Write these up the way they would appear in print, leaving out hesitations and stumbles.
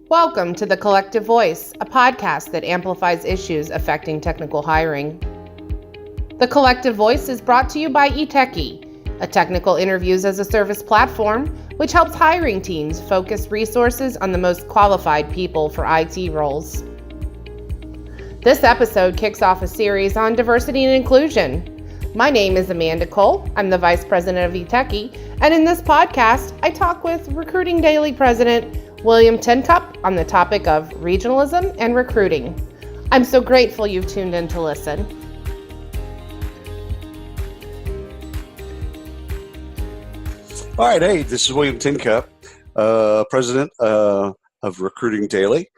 Welcome to The Collective Voice, a podcast that amplifies issues affecting technical hiring. The Collective Voice is brought to you by eTeki, a technical interviews as a service platform which helps hiring teams focus resources on the most qualified people for IT roles. This episode kicks off a series on diversity and inclusion. My name is Amanda Cole. I'm the Vice President of eTeki, and in this podcast, I talk with Recruiting Daily President William Tincup on the topic of regionalism and recruiting. I'm so grateful you've tuned in to listen. All right, hey, this is William Tincup, President of Recruiting Daily,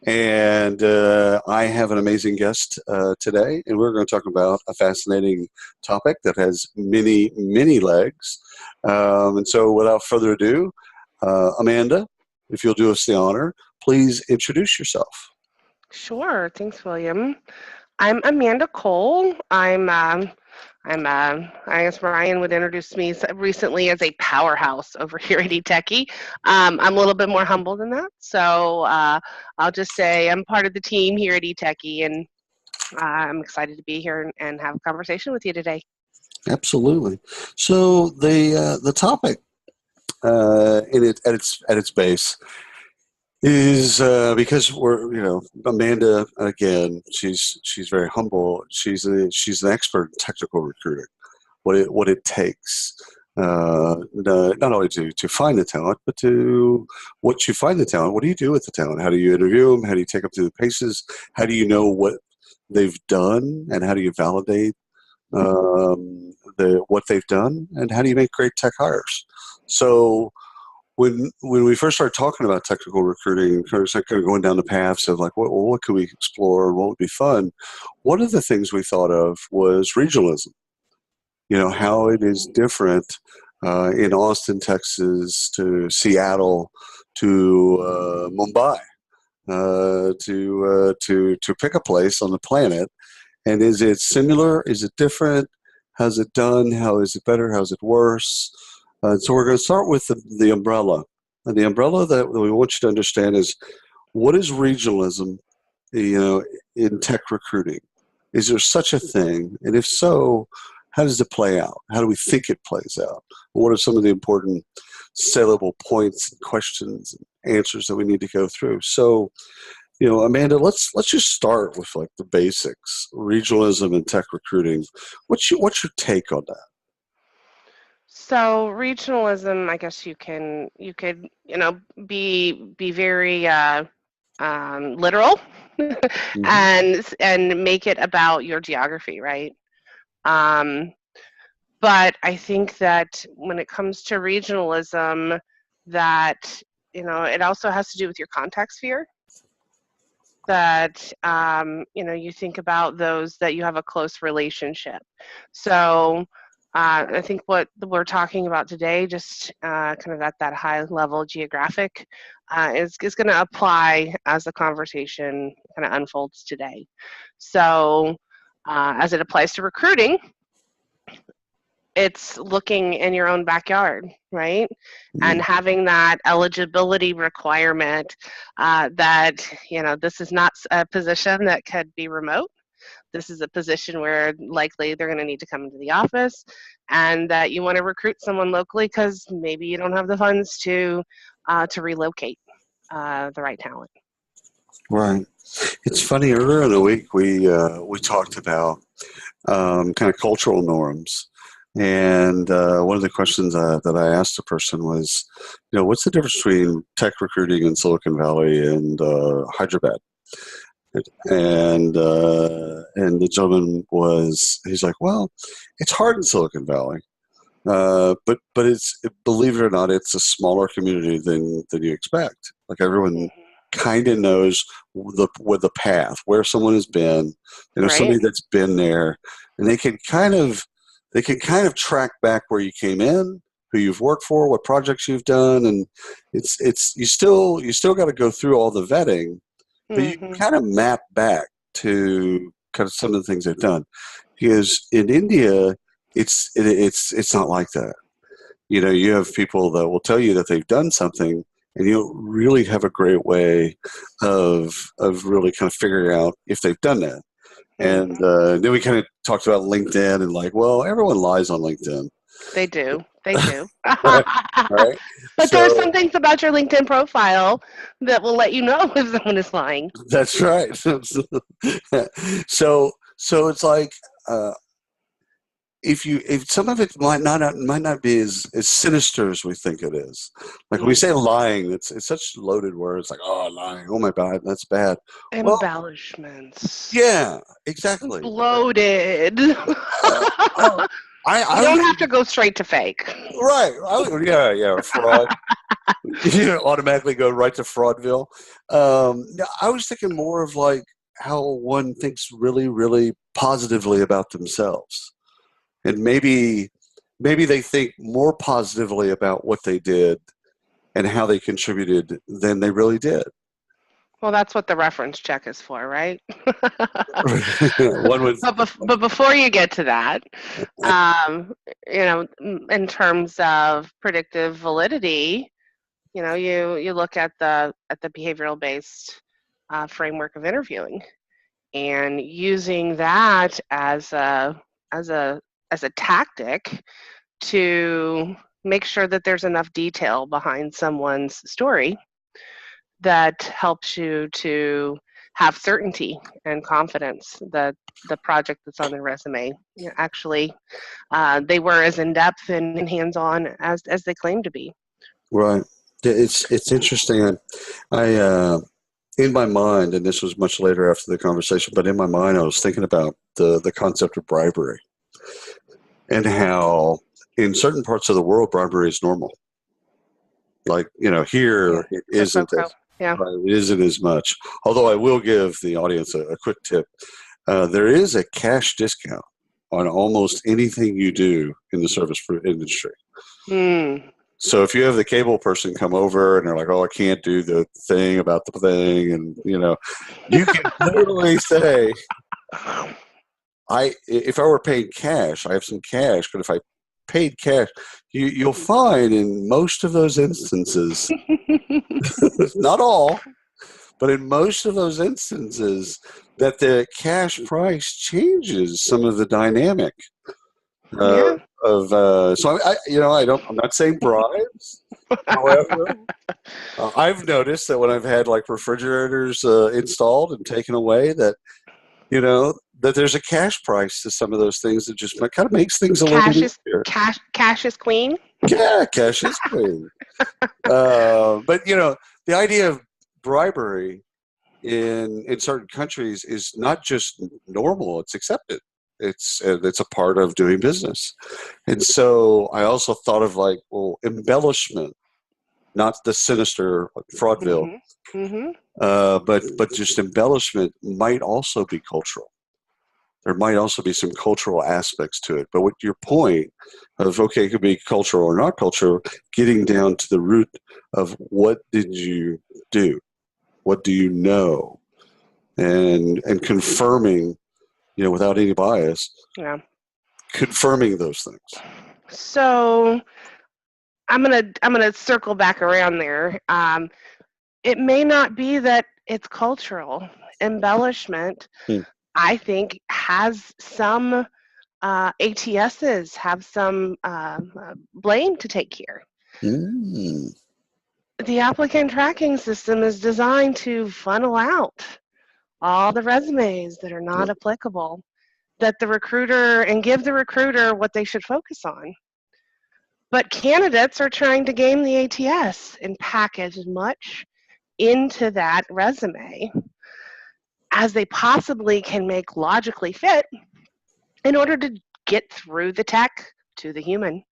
and I have an amazing guest today, and we're going to talk about a fascinating topic that has many, many legs. And so without further ado, Amanda, if you'll do us the honor, please introduce yourself. Sure. Thanks, William. I'm Amanda Cole. I guess Ryan would introduce me recently as a powerhouse over here at eTeki. I'm a little bit more humble than that. So I'll just say I'm part of the team here at eTeki, and I'm excited to be here and have a conversation with you today. Absolutely. So the topic at its base is because we're Amanda, again, she's very humble. She's an expert in technical recruiting, what it takes not only to find the talent, but to once you find the talent, what do you do with the talent? How do you interview them? How do you take them through the paces? How do you know what they've done, and how do you validate what they've done, and how do you make great tech hires? So when we first started talking about technical recruiting, kind of going down the paths of like, what could we explore, what would be fun, one of the things we thought of was regionalism. How it is different in Austin, Texas, to Seattle, to Mumbai, to pick a place on the planet. And is it similar? Is it different? How's it done? How is it better? How's it worse? So we're going to start with the umbrella. And the umbrella that we want you to understand is, what is regionalism, in tech recruiting? Is there such a thing? And if so, how does it play out? How do we think it plays out? What are some of the important saleable points and questions and answers that we need to go through? So, Amanda, let's just start with like the basics. Regionalism and tech recruiting. What's your take on that? So regionalism, I guess you could be very literal Mm-hmm. and make it about your geography, right? But I think that when it comes to regionalism, that it also has to do with your contact sphere. That you think about those that you have a close relationship. So I think what we're talking about today, just kind of at that high level geographic, is going to apply as the conversation kind of unfolds today. So as it applies to recruiting, it's looking in your own backyard, right? Mm-hmm. And having that eligibility requirement that, this is not a position that could be remote. This is a position where likely they're going to need to come into the office, and that you want to recruit someone locally because maybe you don't have the funds to relocate the right talent. Right. It's funny. Earlier in the week, we talked about kind of cultural norms, and one of the questions that I asked the person was, what's the difference between tech recruiting in Silicon Valley and Hyderabad? And the gentleman he's like, well, it's hard in Silicon Valley, but it's, believe it or not, it's a smaller community than you expect. Like everyone kind of knows the path where someone has been, Right. Somebody that's been there, and they can kind of track back where you came in, who you've worked for, what projects you've done, and it's you still got to go through all the vetting. But you can kind of map back to kind of some of the things they've done. Because in India, it's not like that. You have people that will tell you that they've done something, and you don't really have a great way of really kind of figuring out if they've done that. And then we kind of talked about LinkedIn and like, well, everyone lies on LinkedIn. They do. Right. Right. But there are some So things about your LinkedIn profile that will let you know if someone is lying. that's right. So it's like, if some of it might not be as sinister as we think it is. Like when we say lying, it's such loaded words. Like, oh, lying, oh my God, that's bad. Well, Embellishments. yeah, exactly. Bloated. Oh, You I don't was have to go straight to fake. right. Yeah, fraud. You automatically go right to Fraudville. No, I was thinking more of like how one thinks really, really positively about themselves, and maybe they think more positively about what they did and how they contributed than they really did. Well, that's what the reference check is for, right? One was But before you get to that, um, in terms of predictive validity, you look at the behavioral based framework of interviewing, and using that as a as a tactic to make sure that there's enough detail behind someone's story that helps you to have certainty and confidence that the project that's on their resume, actually they were as in depth and hands-on as they claim to be. right. It's interesting. I in my mind, and this was much later after the conversation, but in my mind, I was thinking about the concept of bribery and how in certain parts of the world bribery is normal. Like, Yeah, here it quid pro isn't quo. as Yeah. right, it isn't as much. Although I will give the audience a quick tip. There is a cash discount on almost anything you do in the service industry. Hmm. So if you have the cable person come over and they're like, "Oh, I can't do the thing about the thing," and you can literally say, if I were paying cash, I have some cash, but if I paid cash, you'll find in most of those instances, not all, but in most of those instances, that the cash price changes some of the dynamic Yeah. of. So I'm not saying bribes. However, I've noticed that when I've had like refrigerators installed and taken away, that there's a cash price to some of those things that just kind of makes things a little Cash bit is easier. cash is queen. Yeah, cash is queen. But the idea of bribery in certain countries is not just normal; it's accepted. It's a part of doing business. And so I also thought of like, well, embellishment, not the sinister fraudville, Mhm. Mhm. but just embellishment might also be cultural. There might also be some cultural aspects to it. But what your point of, okay, it could be cultural or not cultural, getting down to the root of what did you do? What do you know? And confirming, without any bias, Yeah. confirming those things. So I'm gonna circle back around there. It may not be that it's cultural. Embellishment, Hmm. I think, has some ATSs have some blame to take here. Mm. The applicant tracking system is designed to funnel out all the resumes that are Yeah. not applicable, that the recruiter and give the recruiter what they should focus on. But candidates are trying to game the ATS and pack as much into that resume as they possibly can make logically fit in order to get through the tech to the human.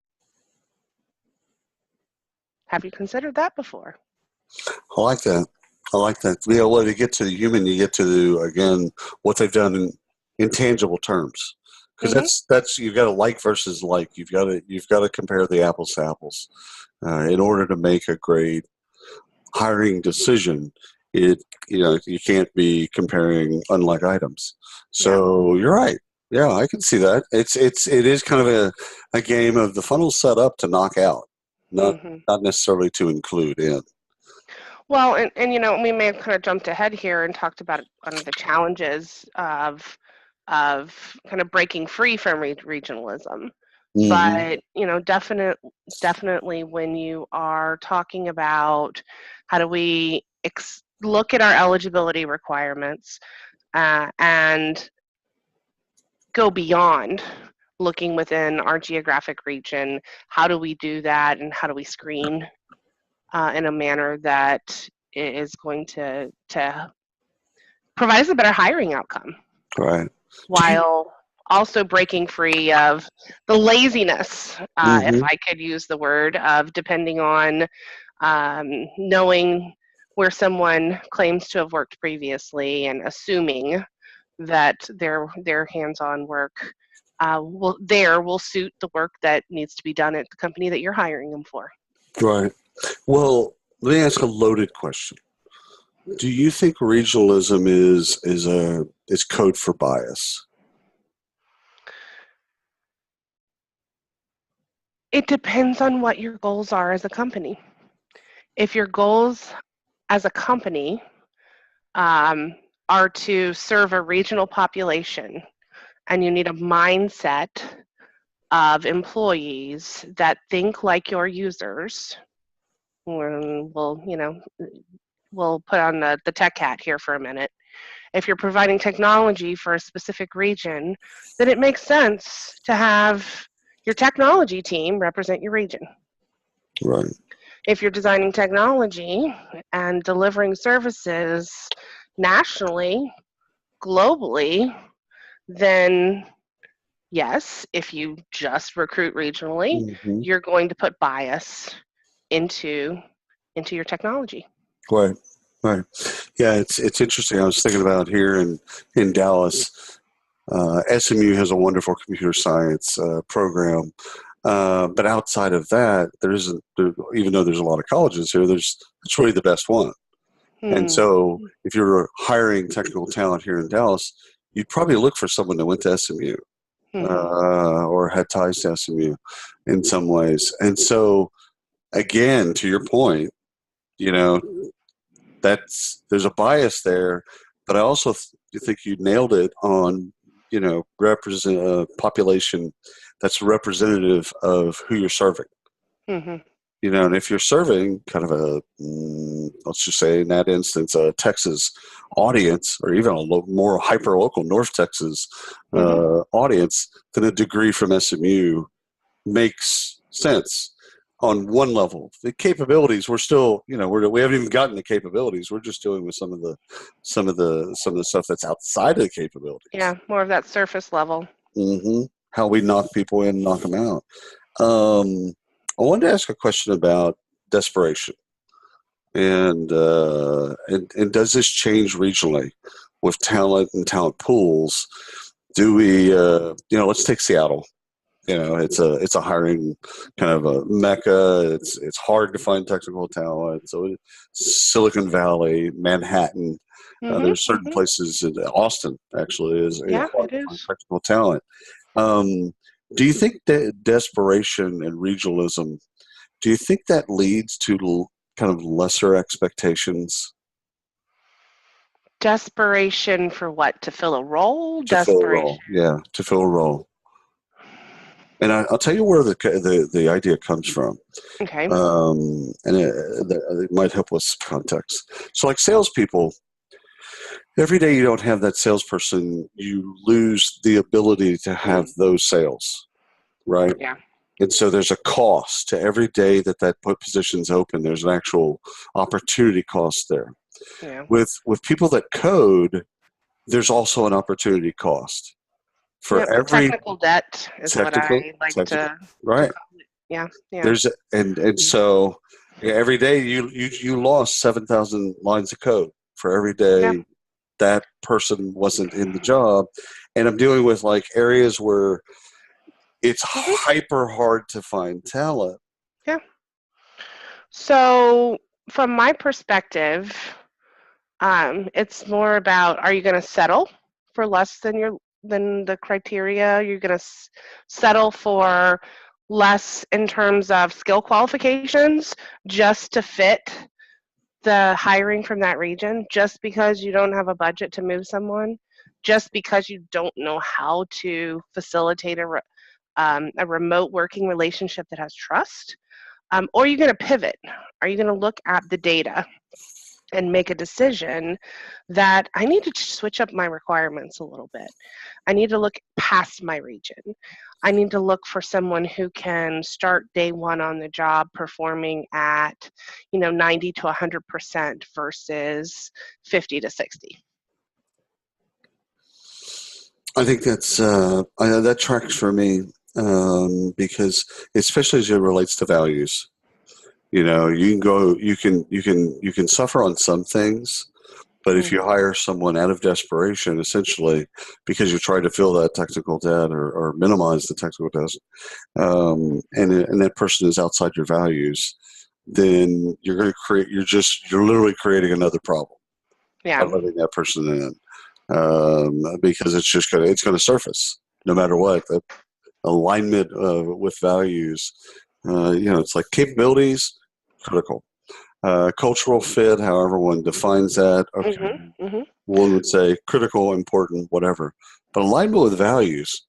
Have you considered that before? I like that. I like that. Yeah, well, to get to the human, you get to, again, what they've done in tangible terms. Because Mm-hmm. that's you've got to like versus like. You've got to compare the apples to apples in order to make a great hiring decision. You can't be comparing unlike items. Yeah. So you're right. Yeah, I can see that. It is kind of a game of the funnel set up to knock out, not Mm-hmm. not necessarily to include in. Well, and we may have kind of jumped ahead here and talked about one of the challenges of kind of breaking free from regionalism. Hmm. But definitely when you are talking about how do we look at our eligibility requirements and go beyond looking within our geographic region, how do we do that, and how do we screen in a manner that is going to provide us a better hiring outcome, Right. Do you? while also breaking free of the laziness, if Hmm. I could use the word, of depending on knowing where someone claims to have worked previously and assuming that their hands-on work will suit the work that needs to be done at the company that you're hiring them for. Right. Well, let me ask a loaded question. Do you think regionalism is code for bias? It depends on what your goals are as a company. If your goals as a company um, are to serve a regional population and you need a mindset of employees that think like your users, we'll put on the tech hat here for a minute. If you're providing technology for a specific region, then it makes sense to have your technology team represent your region. Right. If you're designing technology and delivering services nationally, globally, then yes, if you just recruit regionally, Hmm. you're going to put bias into your technology. Right. Right. Yeah, it's interesting. I was thinking about here in Dallas. SMU has a wonderful computer science program, but outside of that, there isn't. Even though there's a lot of colleges here, it's really the best one. And Hmm. so, if you're hiring technical talent here in Dallas, you'd probably look for someone that went to SMU Hmm. or had ties to SMU in some ways. And so, again, to your point, you know, there's a bias there, but I also think you nailed it on, represent a population that's representative of who you're serving. Hmm. And if you're serving kind of let's just say in that instance, a Texas audience, or even a more hyper local North Texas Hmm. audience, then a degree from SMU makes sense on one level. The capabilities, we're still, we haven't even gotten the capabilities. We're just dealing with some of the stuff that's outside of the capabilities. Yeah, more of that surface level. Hmm. How we knock people in, knock them out. Um, I wanted to ask a question about desperation, and does this change regionally with talent and talent pools? Do we, let's take Seattle. It's a hiring kind of a mecca. It's hard to find technical talent. So Silicon Valley, Manhattan. Hmm. There's certain Hmm. places in Austin actually is Yeah, hard it to find is. technical talent. Um, do you think that desperation and regionalism? Do you think that leads to kind of lesser expectations Desperation for what? To fill a role? to fill a Desperation. role? Yeah, to fill a role. And I'll tell you where the idea comes from. Okay. And it might help with context. So, like salespeople, every day you don't have that salesperson, you lose the ability to have those sales, right? Yeah. And so there's a cost to every day that position's open. There's an actual opportunity cost there. Yeah. With people that code, there's also an opportunity cost for Yep. every Technical debt is what technical I like technical to right. call it. Yeah. Yeah. There's and so yeah, every day you lost 7,000 lines of code for every Yeah. day that person wasn't in the job. And I'm dealing with like areas where it's Hmm. hyper hard to find talent. Yeah. So, from my perspective, it's more about, are you going to settle for less than the criteria? You're going to settle for less in terms of skill qualifications just to fit the hiring from that region just because you don't have a budget to move someone, just because you don't know how to facilitate a remote working relationship that has trust? Or are you going to pivot? Are you going to look at the data and make a decision that I need to switch up my requirements a little bit? I need to look past my region. I need to look for someone who can start day one on the job performing at, 90 to 100% versus 50 to 60. I think that tracks for me, because especially as it relates to values. You can suffer on some things, but if you hire someone out of desperation, essentially because you're trying to fill that technical debt or minimize the technical debt, and that person is outside your values, then you're going to you're literally creating another problem by letting that person in, because it's going to surface no matter what. The alignment with values, it's like capabilities, critical. Cultural fit, however one defines that, okay. One would say critical, important, whatever. But alignment with values,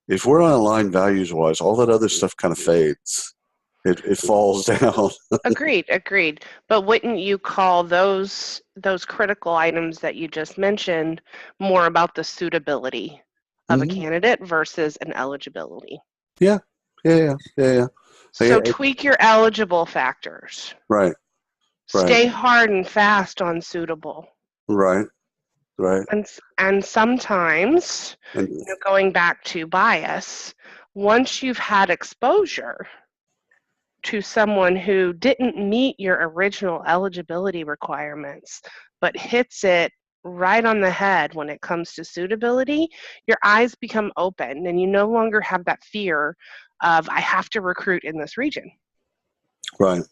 if we're not aligned values-wise, all that other stuff kind of fades. It falls down. Agreed. But wouldn't you call those critical items that you just mentioned more about the suitability of a candidate versus an eligibility? Yeah. So tweak your eligible factors. Right. Stay hard and fast on suitable. Right. And sometimes, going back to bias, once you've had exposure to someone who didn't meet your original eligibility requirements, but hits it right on the head when it comes to suitability, your eyes become open and you no longer have that fear of, I have to recruit in this region. Right.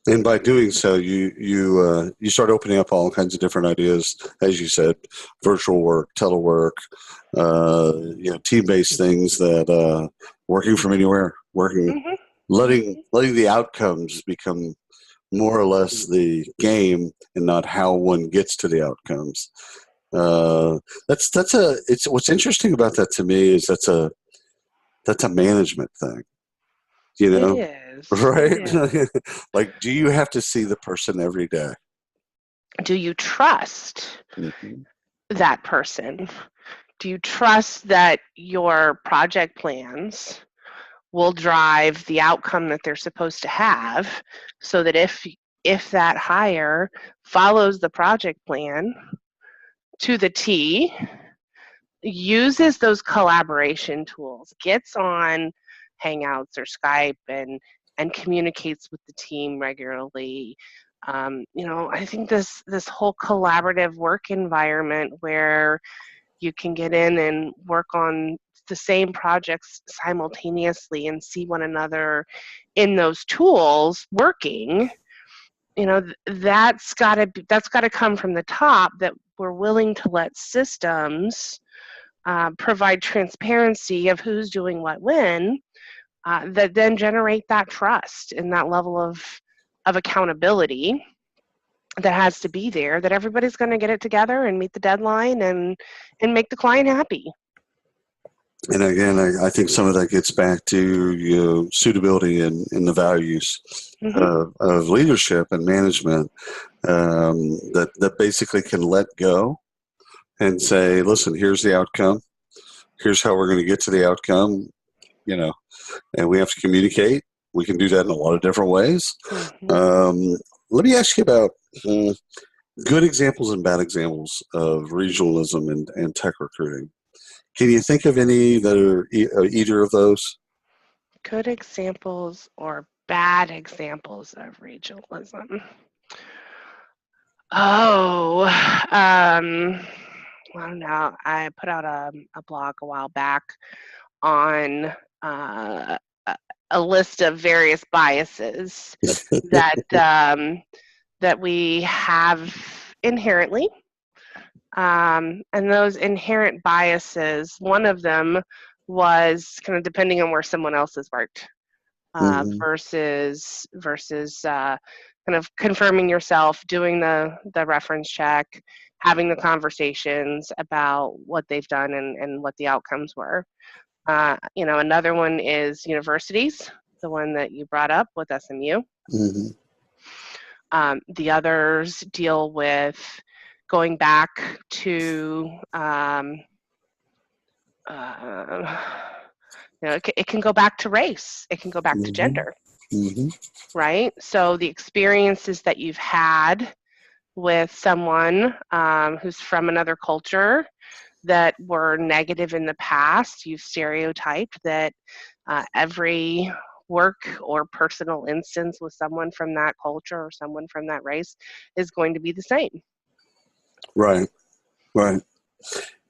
And by doing so, you start opening up all kinds of different ideas, as you said, virtual work, telework, team-based things that working from anywhere, letting the outcomes become more or less the game and not how one gets to the outcomes. What's interesting about that to me is that's a management thing. It is. Right? It is. Like, do you have to see the person every day? Do you trust that person? Do you trust that your project plans will drive the outcome that they're supposed to have, so that if that hire follows the project plan to the T, uses those collaboration tools, gets on Hangouts or Skype and communicates with the team regularly? I think this whole collaborative work environment where you can get in and work on the same projects simultaneously and see one another in those tools working, that's got to come from the top, that we're willing to let systems provide transparency of who's doing what when, that then generate that trust and that level of accountability that has to be there, that everybody's going to get it together and meet the deadline and make the client happy. And again, I think some of that gets back to suitability and the values of leadership and management, that basically can let go and say, listen, here's the outcome. Here's how we're going to get to the outcome, and we have to communicate. We can do that in a lot of different ways. Let me ask you about good examples and bad examples of regionalism and tech recruiting. Can you think of any that are either of those? Good examples or bad examples of regionalism? I don't know. I put out a blog a while back on a list of various biases that we have inherently. And those inherent biases, one of them was kind of depending on where someone else has worked, versus kind of confirming yourself, doing the reference check, having the conversations about what they've done and what the outcomes were. Another one is universities, the one that you brought up with SMU. Mm-hmm. The others deal with going back to, it can go back to race. It can go back to gender, right? So the experiences that you've had with someone who's from another culture that were negative in the past, you've stereotyped that every work or personal instance with someone from that culture or someone from that race is going to be the same. Right.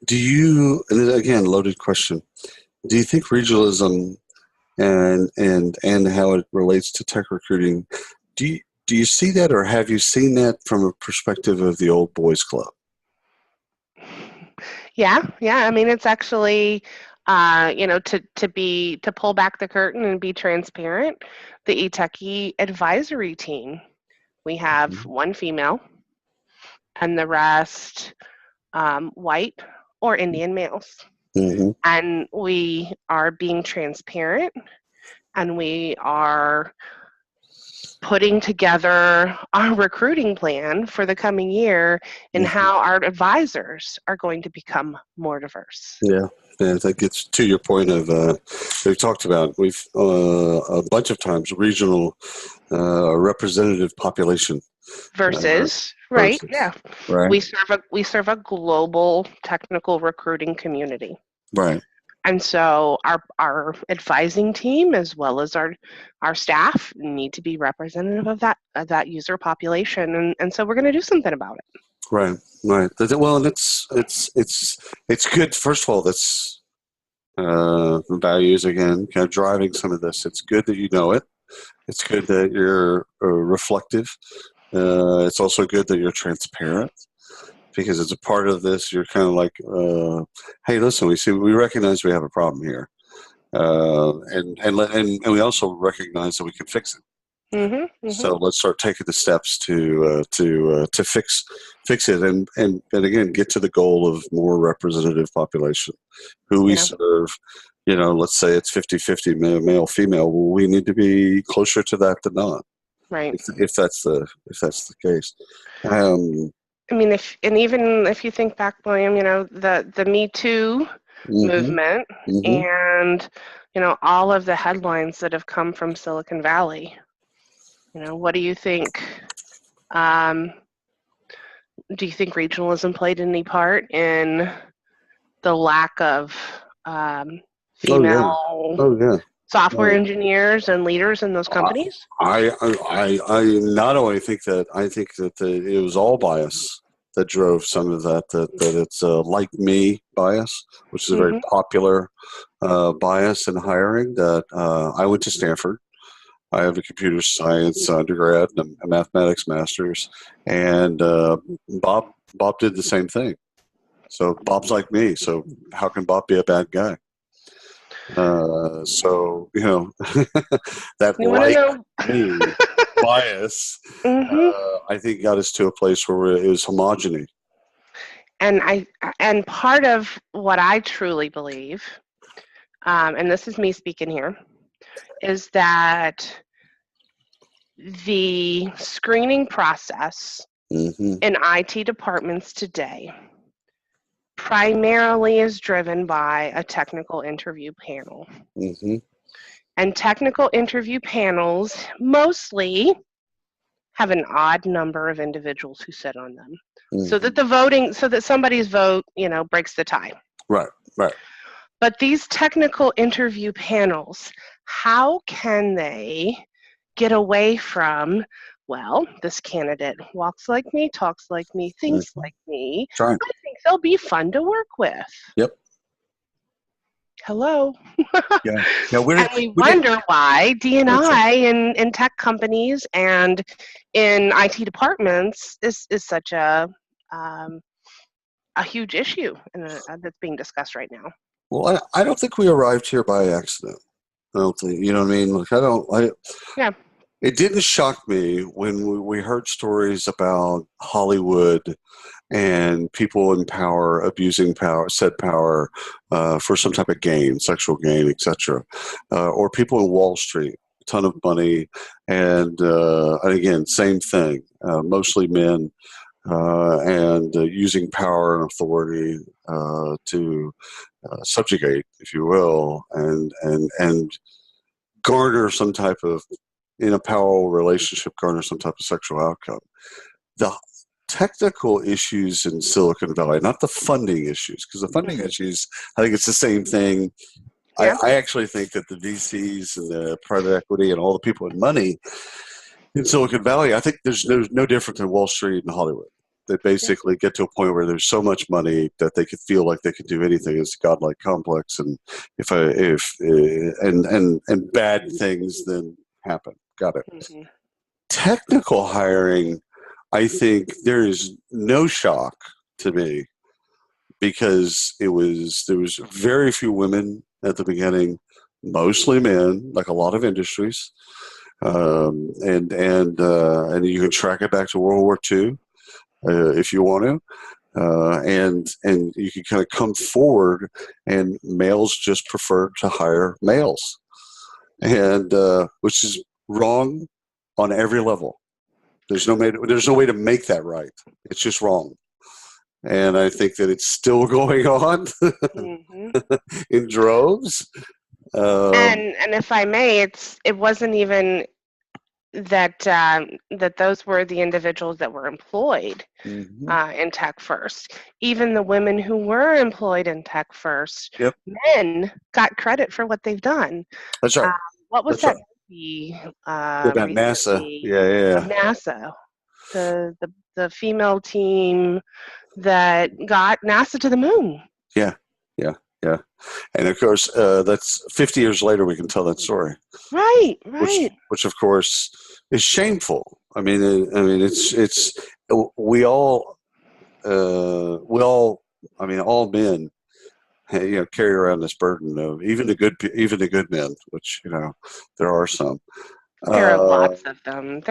Do you, and again, loaded question, do you think regionalism and how it relates to tech recruiting, do you see that, or have you seen that from a perspective of the old boys club? Yeah. I mean, it's actually, to pull back the curtain and be transparent, the eTeki advisory team, we have one female and the rest white or Indian males. Mm-hmm. And we are being transparent, and we are putting together our recruiting plan for the coming year and how our advisors are going to become more diverse. Yeah, that gets to your point of we've talked about a bunch of times regional representative population versus right. Yeah, right. We serve a global technical recruiting community. Right. And so our advising team, as well as our staff, need to be representative of that user population, and so we're going to do something about it. Right. Well, and it's good. First of all, that's values again, kind of driving some of this. It's good that you know it. It's good that you're reflective. It's also good that you're transparent, because it's a part of this. You're kind of like, hey, listen, we recognize we have a problem here, and we also recognize that we can fix it. So let's start taking the steps to fix it, and again get to the goal of more representative population, who we serve. Let's say it's 50-50 male female. Well, we need to be closer to that than not. Right. If that's the case. I mean, even if you think back, William, the Me Too movement, and all of the headlines that have come from Silicon Valley. What do you think? Do you think regionalism played any part in the lack of female software engineers and leaders in those companies? I not only think that, I think that it was all bias that drove some of that it's like me bias, which is a very popular bias in hiring. That I went to Stanford. I have a computer science undergrad and a mathematics master's, and Bob did the same thing. So Bob's like me. So how can Bob be a bad guy? So that like me bias, I think got us to a place where it was homogeny. And part of what I truly believe, and this is me speaking here, is that the screening process in IT departments today primarily is driven by a technical interview panel. And technical interview panels mostly have an odd number of individuals who sit on them, so that somebody's vote, breaks the tie. Right. But these technical interview panels, how can they get away from, well, this candidate walks like me, talks like me, thinks like me. I think they'll be fun to work with. Yep. Hello. Yeah. And we wonder why D&I in tech companies and in IT departments is such a huge issue that's being discussed right now. Well, I don't think we arrived here by accident. I don't think, you know what I mean? Yeah. It didn't shock me when we heard stories about Hollywood and people in power abusing power, said power for some type of gain, sexual gain, etc., or people in Wall Street, a ton of money, and again, same thing, mostly men, and using power and authority to subjugate, if you will, and garner some type of, in a power relationship, garner some type of sexual outcome. The technical issues in Silicon Valley, not the funding issues, because the funding issues, I think it's the same thing. Yeah. I actually think that the VCs and the private equity and all the people with money in Silicon Valley, I think there's no different than Wall Street and Hollywood. They basically get to a point where there's so much money that they could feel like they could do anything. It's a godlike complex, and and bad things then happen. Got it. Mm-hmm. Technical hiring, I think there is no shock to me because there was very few women at the beginning, mostly men, like a lot of industries, and you can track it back to World War II if you want to. And you can kind of come forward, and males just prefer to hire males, and which is wrong on every level. There's no way to make that right. It's just wrong, and I think that it's still going on in droves. And if I may, it wasn't even that those were the individuals that were employed in Tech First. Even the women who were employed in Tech First, men got credit for what they've done. That's right. What was That's that movie? About NASA. Yeah. NASA. The female team that got NASA to the moon. Yeah. And of course, that's 50 years later we can tell that story. Right. Which of course is shameful. I mean, it's all men, carry around this burden of even the good men, which there are some. There are lots of them.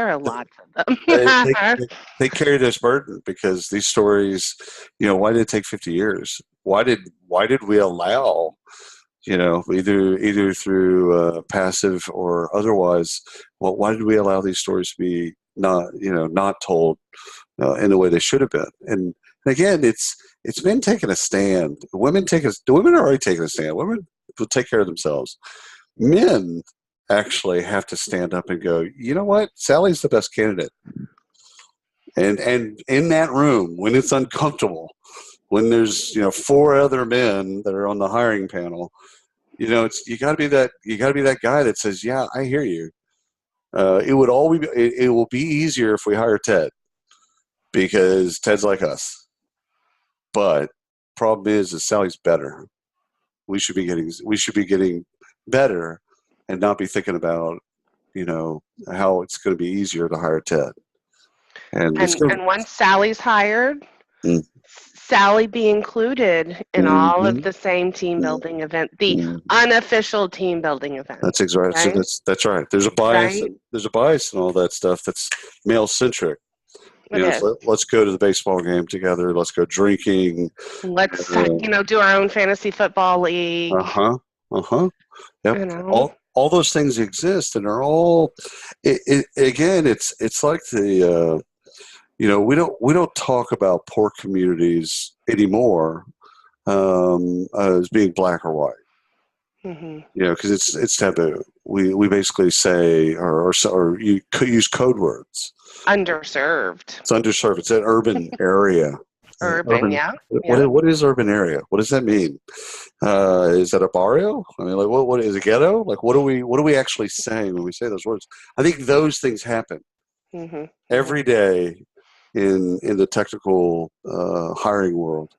They carry this burden because these stories, why did it take 50 years? Why did we allow, either through passive or otherwise, why did we allow these stories to be not told in the way they should have been? And again, it's men taking a stand. The women are already taking a stand. Women will take care of themselves. Men actually have to stand up and go, you know what? Sally's the best candidate. And in that room, when it's uncomfortable, when there's 4 other men that are on the hiring panel, you got to be that guy that says, yeah, I hear you. It will be easier if we hire Ted because Ted's like us. But problem is Sally's better. We should be getting better and not be thinking about how it's going to be easier to hire Ted. And once Sally's hired, Sally be included in all of the same team building event, the unofficial team building event. That's exactly right. So that's right. There's a bias. Right? There's a bias in all that stuff that's male centric. Let's go to the baseball game together. Let's go drinking. Let's do our own fantasy football league. Yep. All those things exist, and are all. Again, it's like the. We don't talk about poor communities anymore as being black or white. Because it's taboo. We basically say or you could use code words. Underserved. It's underserved. It's an urban area. Urban, yeah. What is urban area? What does that mean? Is that a barrio? I mean, like what is a ghetto? Like what are we actually saying when we say those words? I think those things happen every day in the technical hiring world,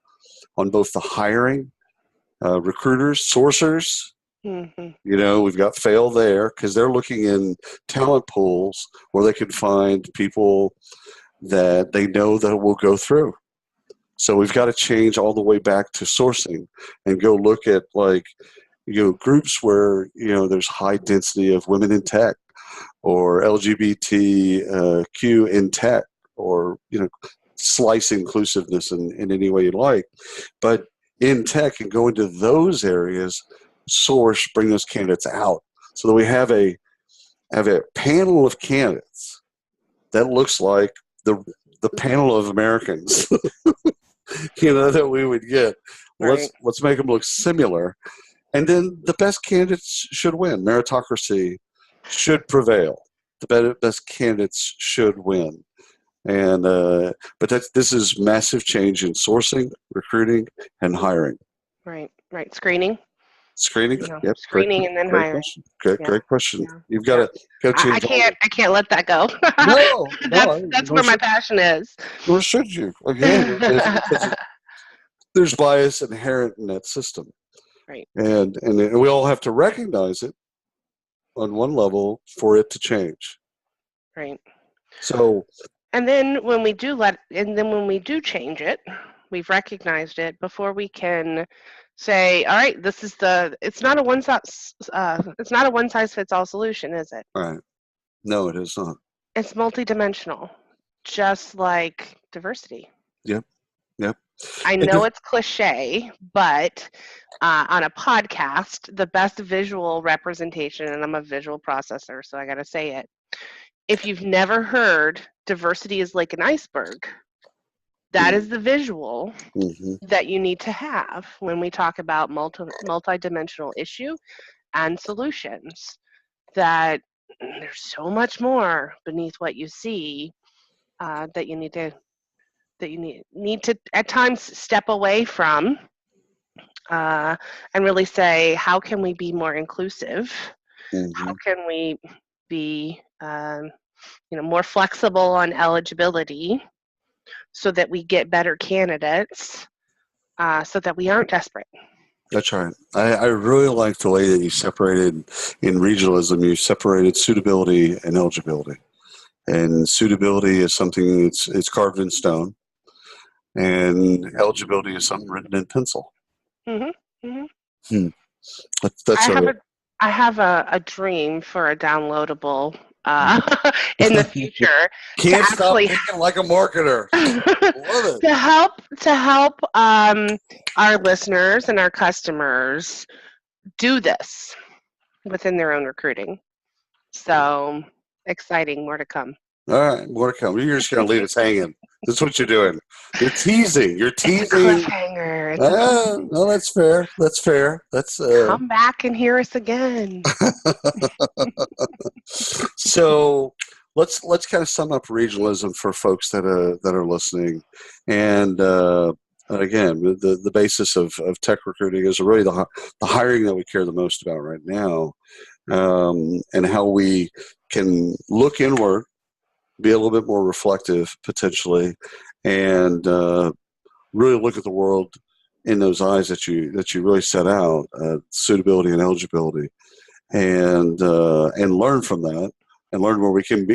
on both the hiring, recruiters, sourcers. We've got fail there because they're looking in talent pools where they can find people that they know that will go through. So we've got to change all the way back to sourcing and go look at groups where there's high density of women in tech, or LGBTQ in tech, or slice inclusiveness in any way you like. But in tech, and go into those areas, bring those candidates out, so that we have a panel of candidates that looks like the panel of Americans, that we would get. Right. Let's make them look similar, and then the best candidates should win. Meritocracy should prevail. The best candidates should win. And but this is massive change in sourcing, recruiting, and hiring. Right. Screening. Screening, yep. Screening and then hiring. Question. Great question. Yeah. You've got to change. I can't let that go. No, that's where my passion is. Nor should you. Again, there's bias inherent in that system, right? And we all have to recognize it on one level for it to change, right? So, and then when we do change it, we've recognized it before we can say, all right, it's not a one size fits all solution, is it? Right. No, it is not. It's multidimensional, just like diversity. Yep. I know it's cliche, but on a podcast, the best visual representation, and I'm a visual processor, so I got to say it. If you've never heard diversity is like an iceberg, that is the visual that you need to have when we talk about multidimensional issue and solutions. That there's so much more beneath what you see that you need to at times step away from and really say, how can we be more inclusive? How can we be more flexible on eligibility so that we get better candidates so that we aren't desperate? That's right. I really like the way that you separated in regionalism. You separated suitability and eligibility. And suitability is something it's carved in stone, and eligibility is something written in pencil. I have a dream for a downloadable in the future. Can't stop thinking like a marketer. Love it. to help our listeners and our customers do this within their own recruiting. So exciting, more to come. All right, more to come. You're just going to leave us hanging. That's what you're doing. You're teasing. It's a cliffhanger. No, that's fair. That's come back and hear us again. So let's kind of sum up regionalism for folks that are listening. And again, the basis of tech recruiting is really the hiring that we care the most about right now, and how we can look inward, be a little bit more reflective potentially, and really look at the world in those eyes that you really set out, suitability and eligibility, and learn from that, and learn where we can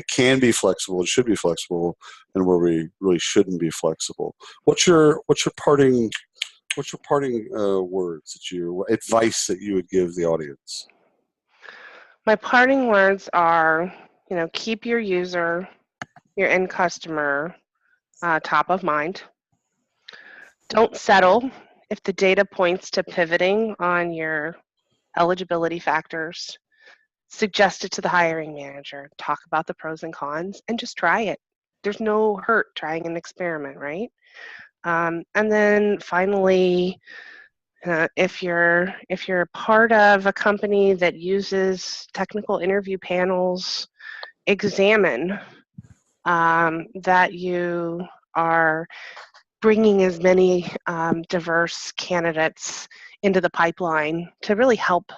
be flexible and should be flexible, and where we really shouldn't be flexible. What's your parting words, advice that you would give the audience? My parting words are, keep your user, your end customer, top of mind. Don't settle if the data points to pivoting on your eligibility factors. Suggest it to the hiring manager. Talk about the pros and cons, and just try it. There's no hurt trying an experiment, right? And then finally, if you're part of a company that uses technical interview panels, examine that you are bringing as many diverse candidates into the pipeline to really help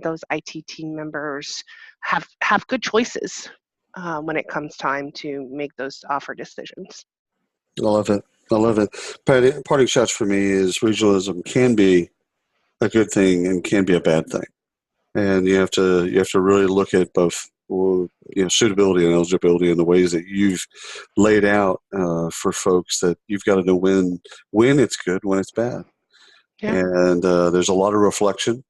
those IT team members have good choices when it comes time to make those offer decisions. I love it. Parting shots for me is regionalism can be a good thing and can be a bad thing, and you have to really look at both suitability and eligibility in the ways that you've laid out for folks. That you've got to know when it's good, when it's bad. Yeah. And there's a lot of reflection.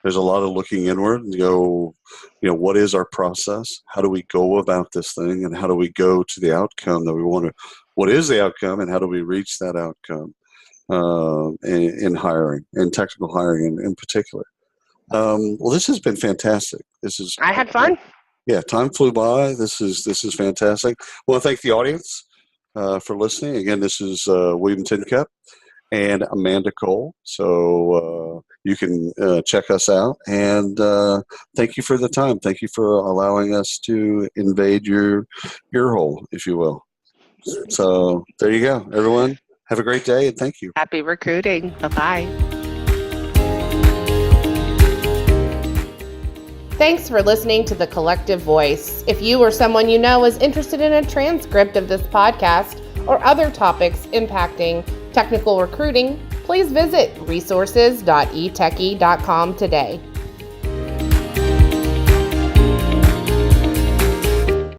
There's a lot of looking inward and go, what is our process? How do we go about this thing? And how do we go to the outcome that we want to, what is the outcome and how do we reach that outcome in hiring, in technical hiring in particular? Well, this has been fantastic. I had fun. Yeah, time flew by. This is fantastic. I want to thank the audience for listening. Again, this is William Tincup and Amanda Cole. So you can check us out. And thank you for the time. Thank you for allowing us to invade your ear hole, if you will. So there you go, everyone. Have a great day, and thank you. Happy recruiting. Bye-bye. Thanks for listening to The Collective Voice. If you or someone you know is interested in a transcript of this podcast or other topics impacting technical recruiting, please visit resources.eteki.com today.